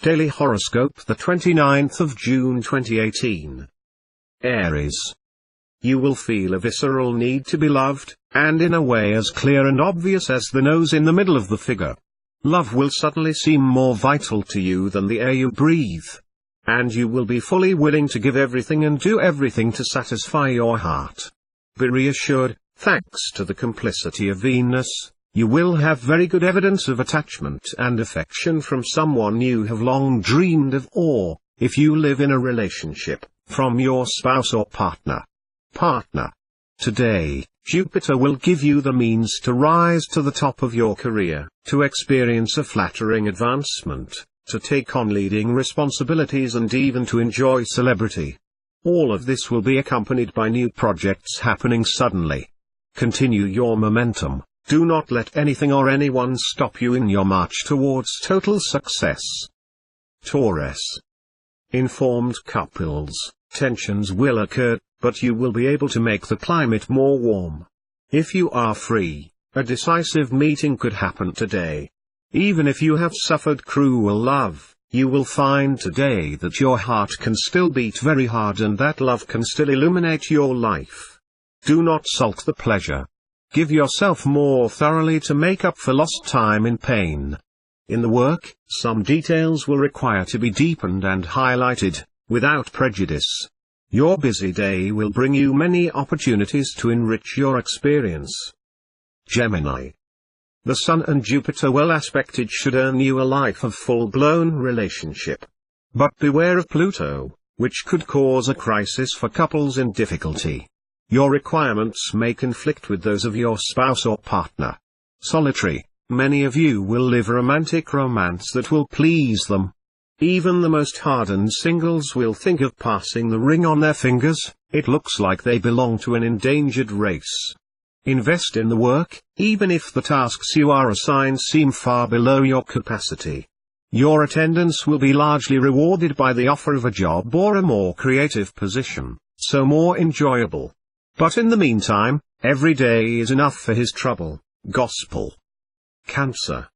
Daily Horoscope, the 29th of June 2018. Aries. You will feel a visceral need to be loved, and in a way as clear and obvious as the nose in the middle of the figure. Love will suddenly seem more vital to you than the air you breathe. And you will be fully willing to give everything and do everything to satisfy your heart. Be reassured, thanks to the complicity of Venus, you will have very good evidence of attachment and affection from someone you have long dreamed of, or, if you live in a relationship, from your spouse or partner. Today, Jupiter will give you the means to rise to the top of your career, to experience a flattering advancement, to take on leading responsibilities and even to enjoy celebrity. All of this will be accompanied by new projects happening suddenly. Continue your momentum. Do not let anything or anyone stop you in your march towards total success. Taurus. Informed couples, tensions will occur, but you will be able to make the climate more warm. If you are free, a decisive meeting could happen today. Even if you have suffered cruel love, you will find today that your heart can still beat very hard and that love can still illuminate your life. Do not sulk the pleasure. Give yourself more thoroughly to make up for lost time in pain. In the work, some details will require to be deepened and highlighted, without prejudice. Your busy day will bring you many opportunities to enrich your experience. Gemini. The Sun and Jupiter well aspected should earn you a life of full-blown relationship. But beware of Pluto, which could cause a crisis for couples in difficulty. Your requirements may conflict with those of your spouse or partner. Solitary, many of you will live a romantic romance that will please them. Even the most hardened singles will think of passing the ring on their fingers. It looks like they belong to an endangered race. Invest in the work, even if the tasks you are assigned seem far below your capacity. Your attendance will be largely rewarded by the offer of a job or a more creative position, so more enjoyable. But in the meantime, every day is enough for his trouble. Gospel. Cancer.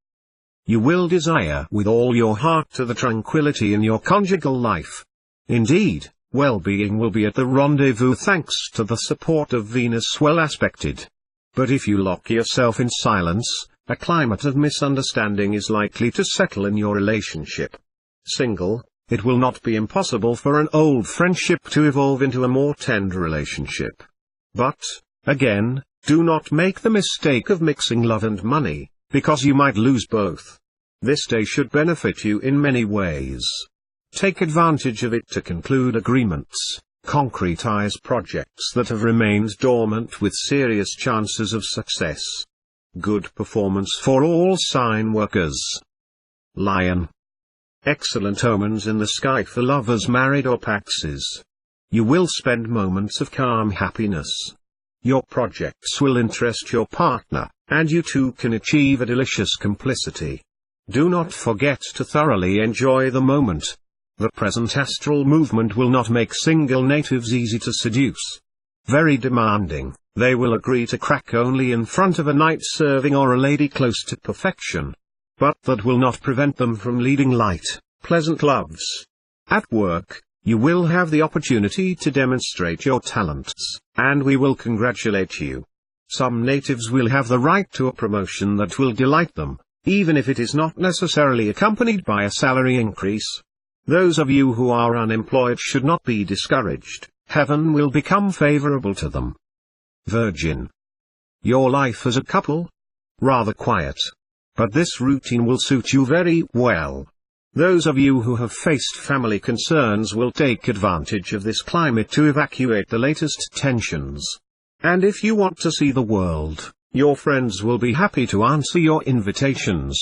You will desire with all your heart to the tranquility in your conjugal life. Indeed, well-being will be at the rendezvous thanks to the support of Venus well aspected. But if you lock yourself in silence, a climate of misunderstanding is likely to settle in your relationship. Single, it will not be impossible for an old friendship to evolve into a more tender relationship. But, again, do not make the mistake of mixing love and money, because you might lose both. This day should benefit you in many ways. Take advantage of it to conclude agreements, concretize projects that have remained dormant with serious chances of success. Good performance for all sign workers. Lion. Excellent omens in the sky for lovers married or paxes. You will spend moments of calm happiness. Your projects will interest your partner, and you two can achieve a delicious complicity. Do not forget to thoroughly enjoy the moment. The present astral movement will not make single natives easy to seduce. Very demanding, they will agree to crack only in front of a knight serving or a lady close to perfection. But that will not prevent them from leading light, pleasant loves. At work, you will have the opportunity to demonstrate your talents, and we will congratulate you. Some natives will have the right to a promotion that will delight them, even if it is not necessarily accompanied by a salary increase. Those of you who are unemployed should not be discouraged. Heaven will become favorable to them. Virgin. Your life as a couple? Rather quiet. But this routine will suit you very well. Those of you who have faced family concerns will take advantage of this climate to evacuate the latest tensions. And if you want to see the world, your friends will be happy to answer your invitations.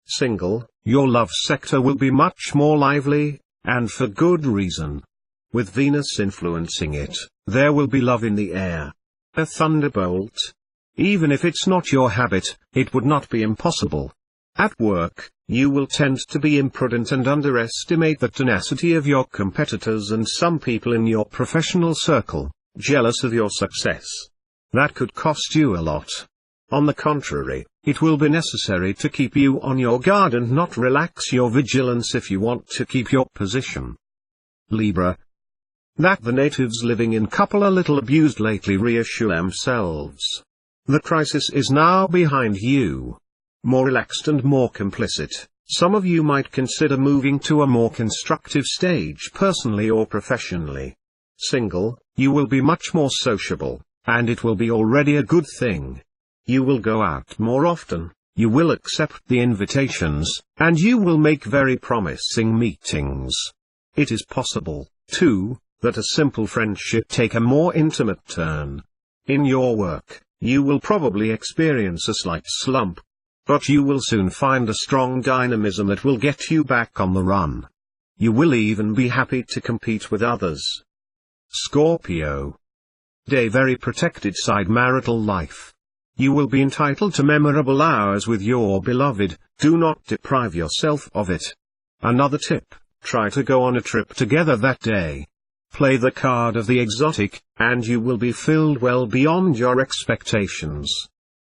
Single, your love sector will be much more lively, and for good reason. With Venus influencing it, there will be love in the air. A thunderbolt. Even if it's not your habit, it would not be impossible. At work, you will tend to be imprudent and underestimate the tenacity of your competitors and some people in your professional circle, jealous of your success. That could cost you a lot. On the contrary, It will be necessary to keep you on your guard and not relax your vigilance if you want to keep your position. Libra. That the natives living in couple a little abused lately reassure themselves. The crisis is now behind you. More relaxed and more complicit, some of you might consider moving to a more constructive stage personally or professionally. Single, you will be much more sociable, and it will be already a good thing. You will go out more often, you will accept the invitations, and you will make very promising meetings. It is possible, too, that a simple friendship take a more intimate turn. In your work, you will probably experience a slight slump, but you will soon find a strong dynamism that will get you back on the run. You will even be happy to compete with others. Scorpio. Day very protected side marital life. You will be entitled to memorable hours with your beloved, do not deprive yourself of it. Another tip, try to go on a trip together that day. Play the card of the exotic, and you will be filled well beyond your expectations.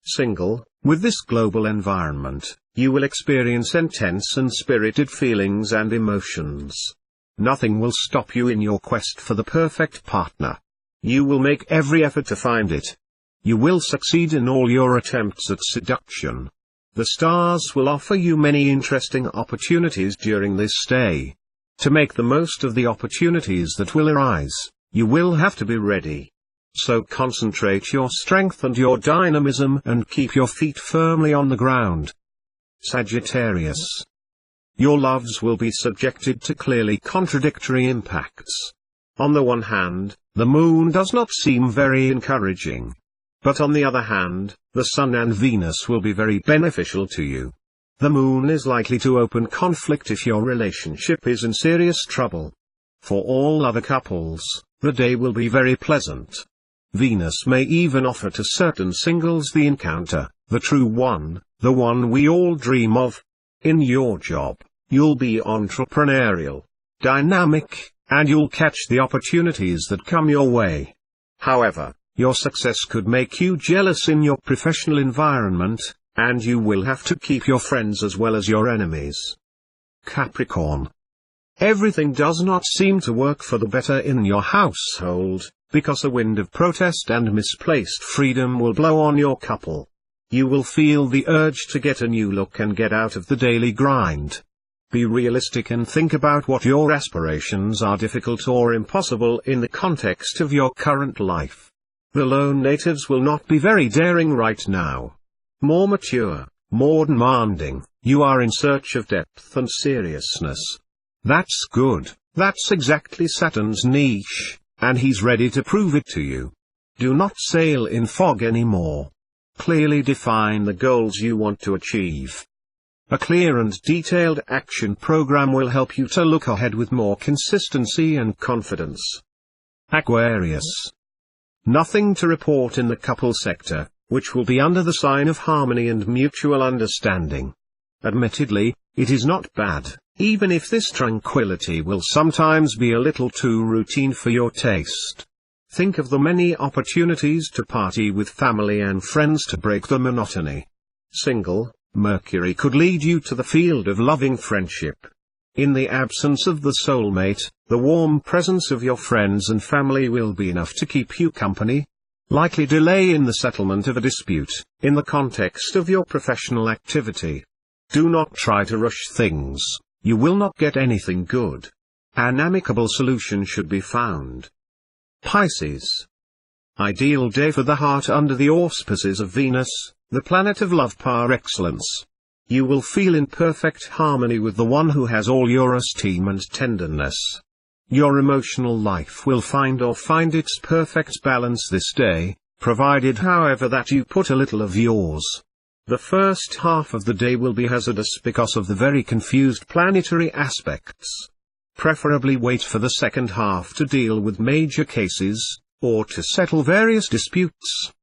Single, with this global environment, you will experience intense and spirited feelings and emotions. Nothing will stop you in your quest for the perfect partner. You will make every effort to find it. You will succeed in all your attempts at seduction. The stars will offer you many interesting opportunities during this stay. To make the most of the opportunities that will arise, you will have to be ready. So concentrate your strength and your dynamism and keep your feet firmly on the ground. Sagittarius. Your loves will be subjected to clearly contradictory impacts. On the one hand, the moon does not seem very encouraging. But on the other hand, the Sun and Venus will be very beneficial to you. The moon is likely to open conflict if your relationship is in serious trouble. For all other couples, the day will be very pleasant. Venus may even offer to certain singles the encounter, the true one, the one we all dream of. In your job, you'll be entrepreneurial, dynamic, and you'll catch the opportunities that come your way. However, your success could make you jealous in your professional environment, and you will have to keep your friends as well as your enemies. Capricorn. Everything does not seem to work for the better in your household, because a wind of protest and misplaced freedom will blow on your couple. You will feel the urge to get a new look and get out of the daily grind. Be realistic and think about what your aspirations are difficult or impossible in the context of your current life. The lone natives will not be very daring right now. More mature, more demanding, you are in search of depth and seriousness. That's good, that's exactly Saturn's niche, and he's ready to prove it to you. Do not sail in fog anymore. Clearly define the goals you want to achieve. A clear and detailed action program will help you to look ahead with more consistency and confidence. Aquarius. Nothing to report in the couple sector, which will be under the sign of harmony and mutual understanding. Admittedly, it is not bad, even if this tranquility will sometimes be a little too routine for your taste. Think of the many opportunities to party with family and friends to break the monotony. Single, Mercury could lead you to the field of loving friendship. In the absence of the soulmate, the warm presence of your friends and family will be enough to keep you company. Likely delay in the settlement of a dispute, in the context of your professional activity. Do not try to rush things, you will not get anything good. An amicable solution should be found. Pisces. Ideal day for the heart under the auspices of Venus, the planet of love par excellence. You will feel in perfect harmony with the one who has all your esteem and tenderness. Your emotional life will find its perfect balance this day, provided however that you put a little of yours. The first half of the day will be hazardous because of the very confused planetary aspects. Preferably wait for the second half to deal with major cases, or to settle various disputes.